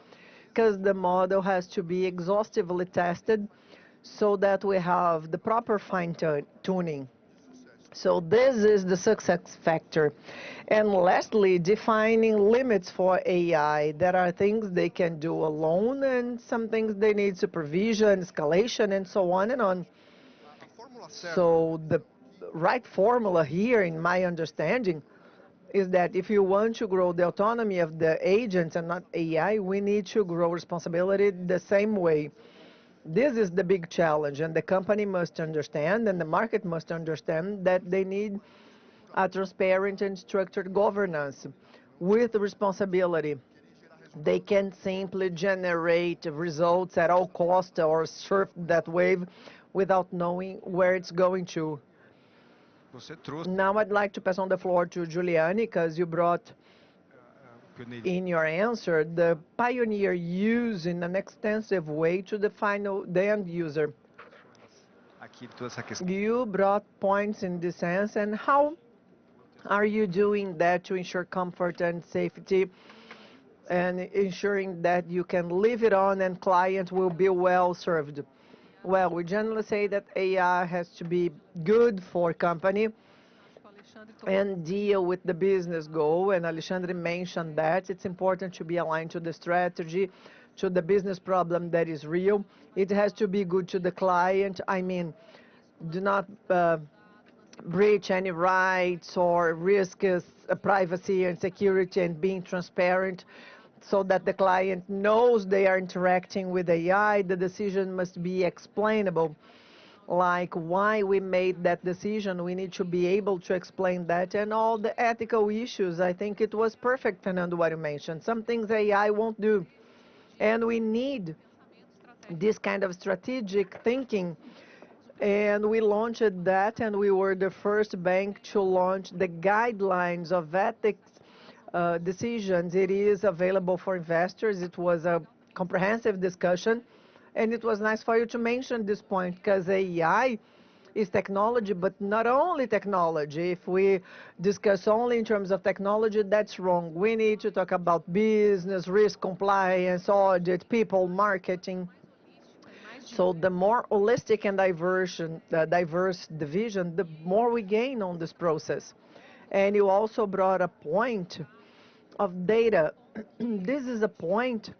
because the model has to be exhaustively tested so that we have the proper fine-tuning. So this is the success factor. And lastly, defining limits for AI. There are things they can do alone and some things they need supervision, escalation, and so on and on. So the right formula here, in my understanding, is that if you want to grow the autonomy of the agents and not AI, we need to grow responsibility the same way. This is the big challenge, and the company must understand, and the market must understand, that they need a transparent and structured governance with responsibility. They can't simply generate results at all costs or surf that wave without knowing where it's going to. Now I'd like to pass on the floor to Juliane, because you brought in your answer the pioneer use in an extensive way to the end user. You brought points in this sense, and how are you doing that to ensure comfort and safety and ensuring that you can leave it on and client will be well served? Well, we generally say that AI has to be good for company and deal with the business goal, and Alexandre mentioned that it's important to be aligned to the strategy, to the business problem that is real. It has to be good to the client. I mean, do not breach any rights or risk privacy and security, and being transparent so that the client knows they are interacting with AI. The decision must be explainable, like why we made that decision. We need to be able to explain that, and all the ethical issues. I think it was perfect, Fernando, what you mentioned. Some things AI won't do, and we need this kind of strategic thinking. And we launched that, and we were the first bank to launch the guidelines of ethics decisions. It is available for investors. It was a comprehensive discussion, and it was nice for you to mention this point because AI is technology, but not only technology. If we discuss only in terms of technology, that's wrong. We need to talk about business, risk, compliance, audit, people, marketing. So the more holistic and diverse division, the more we gain on this process. And you also brought a point of data. This is a point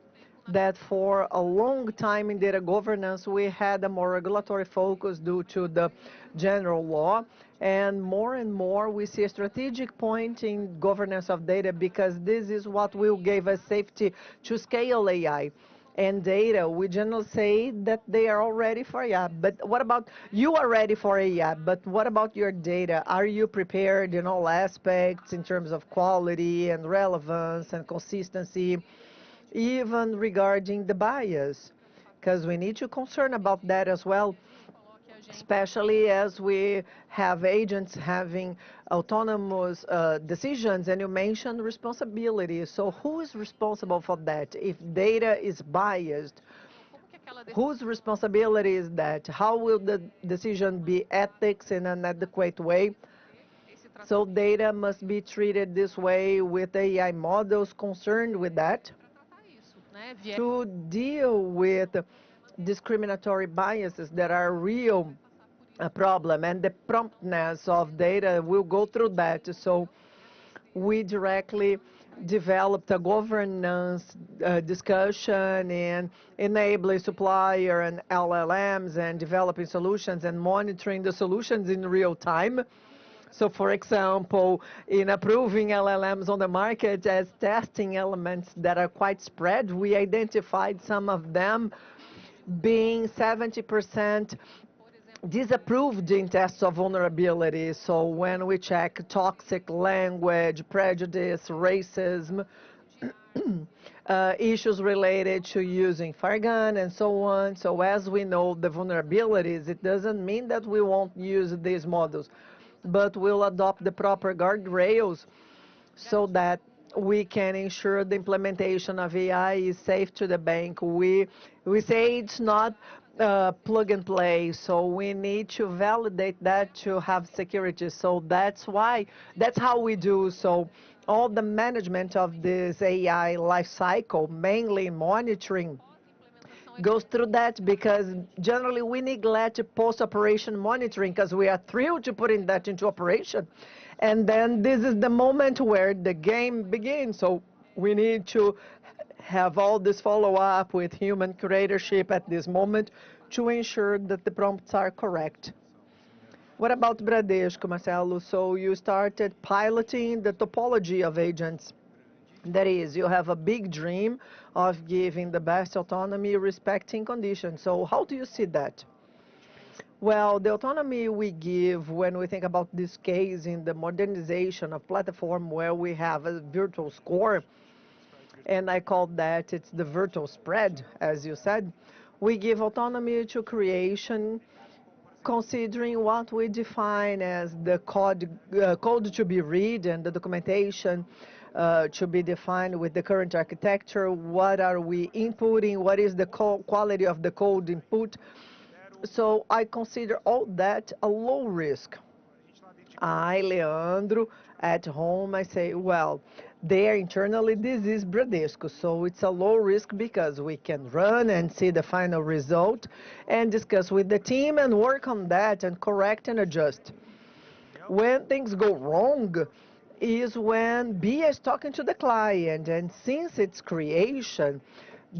that for a long time in data governance, we had a more regulatory focus due to the general law. And more we see a strategic point in governance of data because this is what will give us safety to scale AI. And data, we generally say that they are all ready for AI. But what about, you are ready for AI, but what about your data? Are you prepared in all aspects in terms of quality and relevance and consistency, even regarding the bias? Because we need to concern about that as well, especially as we have agents having autonomous decisions, and you mentioned responsibility. So who is responsible for that? If data is biased, whose responsibility is that? How will the decision be ethics in an adequate way? So data must be treated this way with AI models concerned with that to deal with discriminatory biases that are real problem, and the promptness of data will go through that. So we directly developed a governance discussion and enabling supplier and LLMs and developing solutions and monitoring the solutions in real time. So for example, in approving LLMs on the market as testing elements that are quite spread, we identified some of them being 70% disapproved in tests of vulnerability. So when we check toxic language, prejudice, racism, issues related to using jargon and so on. So as we know the vulnerabilities, it doesn't mean that we won't use these models, but we'll adopt the proper guardrails so that we can ensure the implementation of AI is safe to the bank. We say it's not plug and play, so we need to validate that to have security. So that's how we do. So all the management of this AI life cycle, mainly monitoring, goes through that, because generally we neglect post-operation monitoring because we are thrilled to putting that into operation. And then this is the moment where the game begins. So we need to have all this follow-up with human curatorship at this moment to ensure that the prompts are correct. What about Bradesco, Marcelo? So you started piloting the topology of agents. That is, you have a big dream of giving the best autonomy respecting conditions. So how do you see that? Well, the autonomy we give when we think about this case in the modernization of platform where we have a virtual score, and I call that it's the virtual spread, as you said, we give autonomy to creation considering what we define as the code to be read and the documentation to be defined with the current architecture. What are we inputting? What is the quality of the code input? So I consider all that a low risk. Leandro, at home, I say, well, there internally, this is Bradesco, so it's a low risk because we can run and see the final result and discuss with the team and work on that and correct and adjust. When things go wrong is when BIA is talking to the client, and since its creation,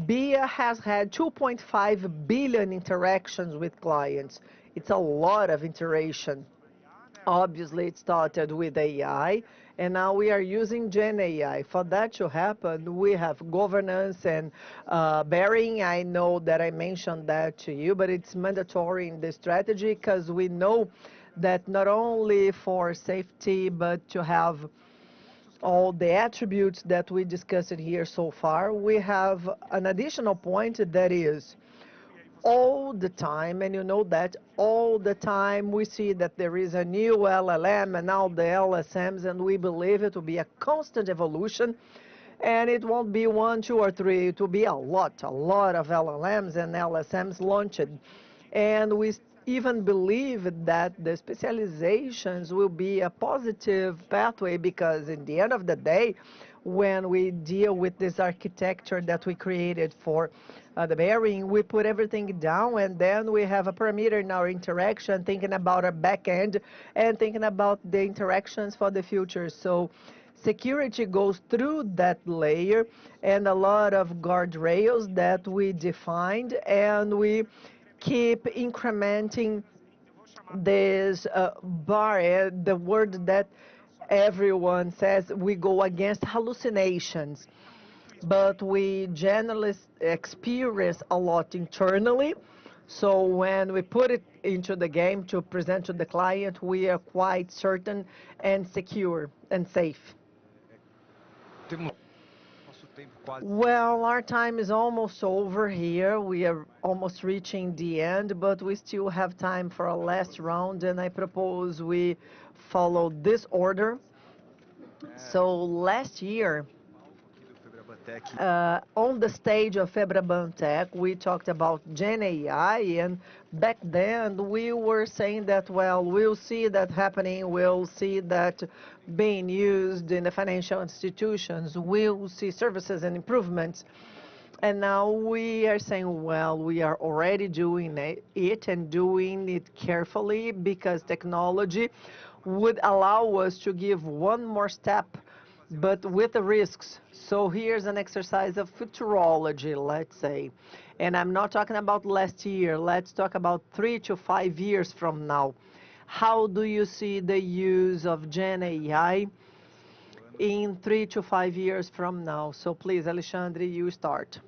BIA has had 2.5 billion interactions with clients. It's a lot of interaction. Obviously, it started with AI, and now we are using GenAI. For that to happen, we have governance and bearing. I know that I mentioned that to you, but it's mandatory in the strategy because we know that not only for safety, but to have all the attributes that we discussed here so far, we have an additional point that is all the time, and you know that all the time we see that there is a new LLM and now the LSMs, and we believe it will be a constant evolution, and it won't be one, two, or three. It will be a lot of LLMs and LSMs launched. And we even believe that the specializations will be a positive pathway, because in the end of the day, when we deal with this architecture that we created for the bearing, we put everything down, and then we have a parameter in our interaction, thinking about our back end and thinking about the interactions for the future. So security goes through that layer, and a lot of guardrails that we defined, and we keep incrementing this bar, the word that everyone says we go against hallucinations, but we generally experience a lot internally. So when we put it into the game to present to the client, we are quite certain and secure and safe. Well, our time is almost over here. We are almost reaching the end, but we still have time for a last round, and I propose we follow this order. So last year, on the stage of FEBRABAN Tech, we talked about GenAI, and back then we were saying that, well, we'll see that happening, we'll see that being used in the financial institutions, we'll see services and improvements. And now we are saying, well, we are already doing it and doing it carefully, because technology would allow us to give one more step, but with the risks. So here's an exercise of futurology, let's say. And I'm not talking about last year. Let's talk about 3 to 5 years from now. How do you see the use of Gen AI in 3 to 5 years from now? So please, Alexandre, you start.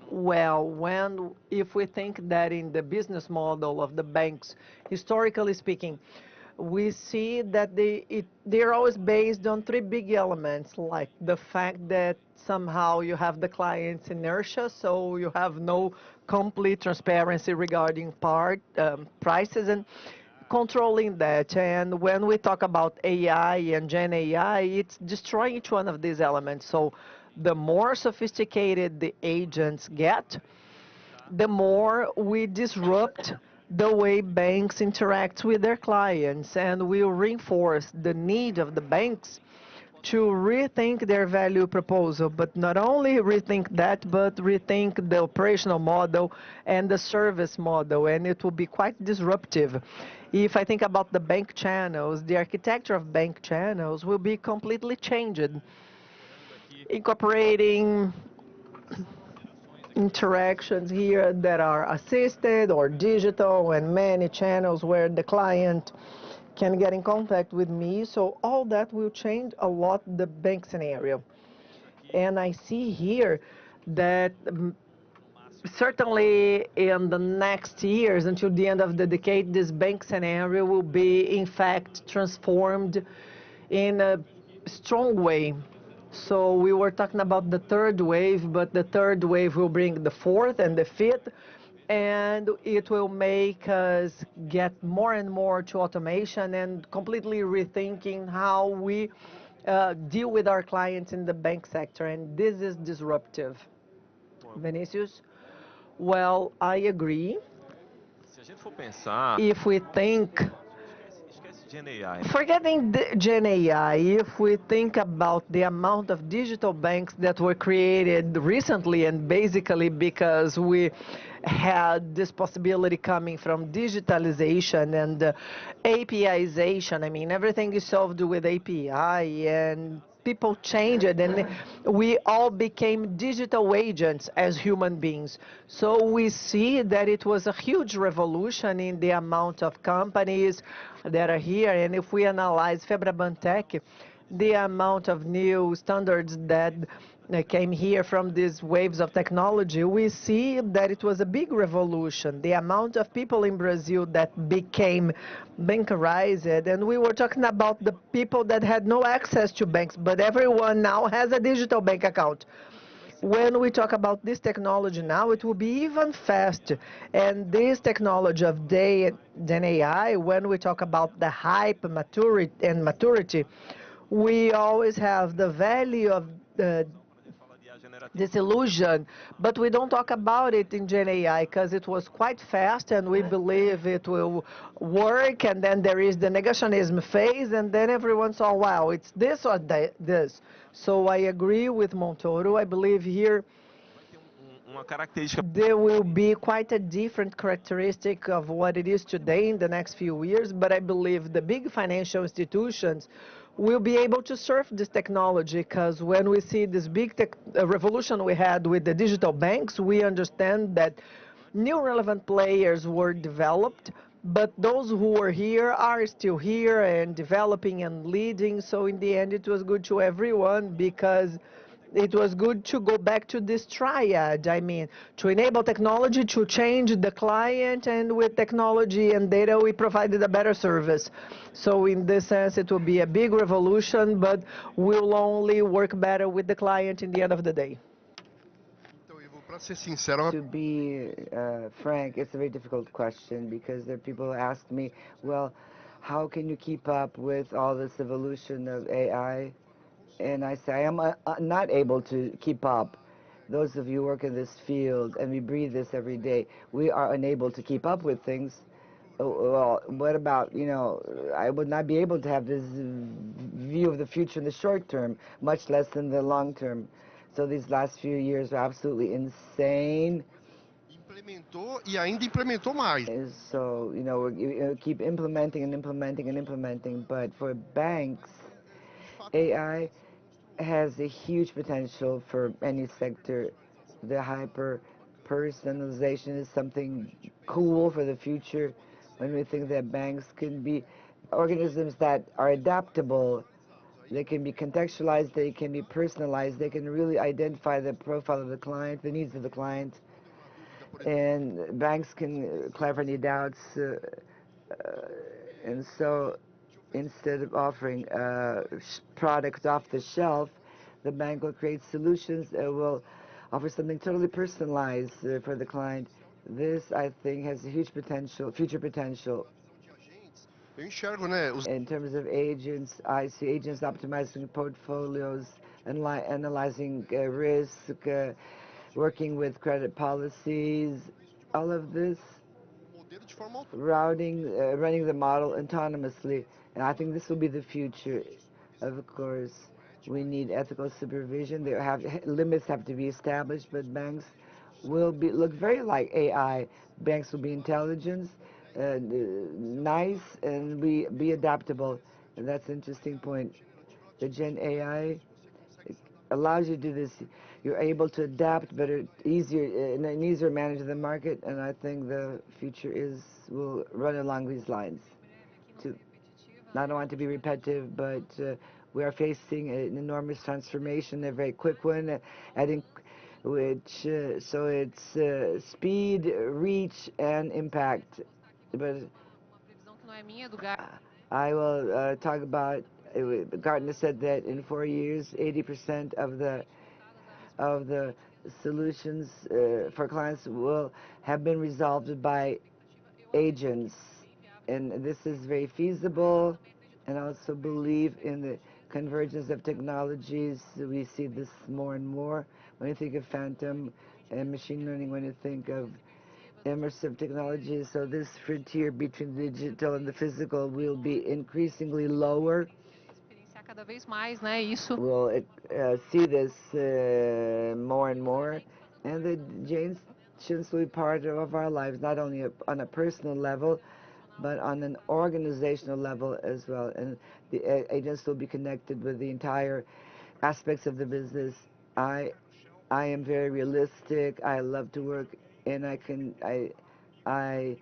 Well, if we think that in the business model of the banks, historically speaking, we see that they're always based on 3 big elements, like the fact that somehow you have the client's inertia, so you have no complete transparency regarding prices, and controlling that. And when we talk about AI and Gen AI, it's destroying each one of these elements. So the more sophisticated the agents get, the more we disrupt the way banks interact with their clients, and will reinforce the need of the banks to rethink their value proposal, but not only rethink that, but rethink the operational model and the service model, and it will be quite disruptive. If I think about the bank channels, the architecture of bank channels will be completely changed, incorporating interactions here that are assisted or digital, and many channels where the client can get in contact with me. So all that will change a lot the bank scenario. And I see here that certainly in the next years, until the end of the decade, this bank scenario will be in fact transformed in a strong way. So we were talking about the third wave, but the third wave will bring the fourth and the fifth, and it will make us get more and more to automation and completely rethinking how we deal with our clients in the bank sector, and this is disruptive. Vinicius? Well, I agree. If we think, forgetting the Gen AI, if we think about the amount of digital banks that were created recently, and basically because we had this possibility coming from digitalization and APIization, I mean, everything is solved with API, and people changed, and we all became digital agents as human beings. So we see that it was a huge revolution in the amount of companies that are here. And if we analyze FEBRABAN Tech, the amount of new standards that came here from these waves of technology, we see that it was a big revolution. The amount of people in Brazil that became bankerized, and we were talking about the people that had no access to banks, but everyone now has a digital bank account. When we talk about this technology now, it will be even faster. And this technology of GenAI, when we talk about the hype maturity, we always have the value of this illusion, but we don't talk about it in GenAI because it was quite fast and we believe it will work, and then there is the negationism phase, and then everyone saw, wow, it's this or this. So I agree with Montoro. I believe here there will be quite a different characteristic of what it is today in the next few years, but I believe the big financial institutions will be able to surf this technology, because when we see this big revolution we had with the digital banks, we understand that new relevant players were developed, but those who were here are still here and developing and leading. So in the end, it was good to everyone, because it was good to go back to this triad. I mean, to enable technology to change the client, and with technology and data, we provided a better service. So in this sense, it will be a big revolution, but we'll only work better with the client in the end of the day. To be frank, it's a very difficult question, because there are people who ask me, well, how can you keep up with all this evolution of AI? And I say, I am not able to keep up. Those of you who work in this field, and we breathe this every day, we are unable to keep up with things. Well, what about, I would not be able to have this view of the future in the short term, much less in the long term. So these last few years are absolutely insane. So, we keep implementing and implementing and implementing, but for banks, AI has a huge potential for any sector. The hyper-personalization is something cool for the future, when we think that banks can be organisms that are adaptable. They can be contextualized, they can be personalized, they can really identify the profile of the client, the needs of the client, and banks can clarify any doubts. And so instead of offering products off the shelf, the bank will create solutions that will offer something totally personalized for the client. This, I think, has a huge potential, future potential. In terms of agents, I see agents optimizing portfolios, analyzing risk, working with credit policies, all of this, running the model autonomously. And I think this will be the future. Of course, we need ethical supervision. Limits have to be established, but banks will look very like AI. Banks will be intelligent, nice, and be adaptable. And that's an interesting point. The Gen AI allows you to do this. You're able to adapt better, easier, in an easier manner to the market, and I think the future will run along these lines. I don't want to be repetitive, but we are facing an enormous transformation, a very quick one, so it's speed, reach, and impact. But I will talk about. Gartner said that in 4 years, 80% of the solutions for clients will have been resolved by agents, and this is very feasible. And I also believe in the convergence of technologies. We see this more and more when you think of phantom and machine learning, when you think of immersive technologies. So this frontier between the digital and the physical will be increasingly lower. We'll see this more and more, and the agents will be part of our lives, not only on a personal level, but on an organizational level as well. And the agents will be connected with the entire aspects of the business. I am very realistic. I love to work, and I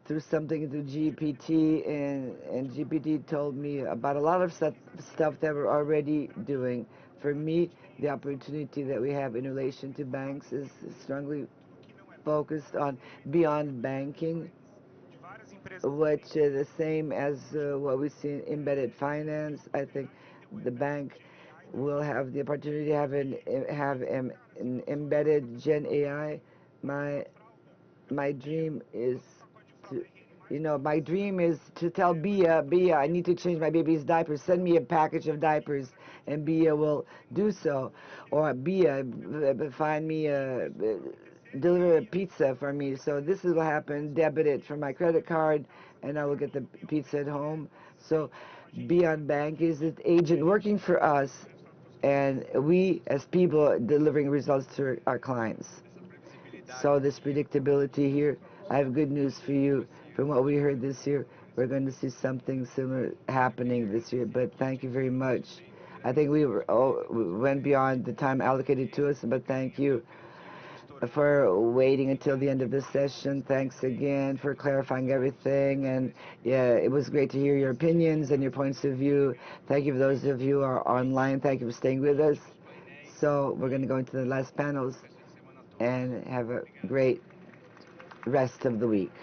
threw something into GPT, and GPT told me about a lot of stuff that we're already doing. For me, the opportunity that we have in relation to banks is strongly focused on beyond banking, which is the same as what we see in embedded finance. I think the bank will have the opportunity to have an embedded Gen AI. My dream is to, my dream is to tell Bia, I need to change my baby's diapers. Send me a package of diapers, and Bia will do so. Or Bia, find me deliver a pizza for me. So this is what happened. Debit it from my credit card, and I will get the pizza at home. So Beyond Bank is an agent working for us, and we as people delivering results to our clients. So this predictability here, I have good news for you. From what we heard this year, we're going to see something similar happening this year. But thank you very much. I think we went beyond the time allocated to us, but thank you for waiting until the end of this session. Thanks again for clarifying everything. And yeah, it was great to hear your opinions and your points of view. Thank you for those of you who are online. Thank you for staying with us. So we're going to go into the last panels and have a great rest of the week.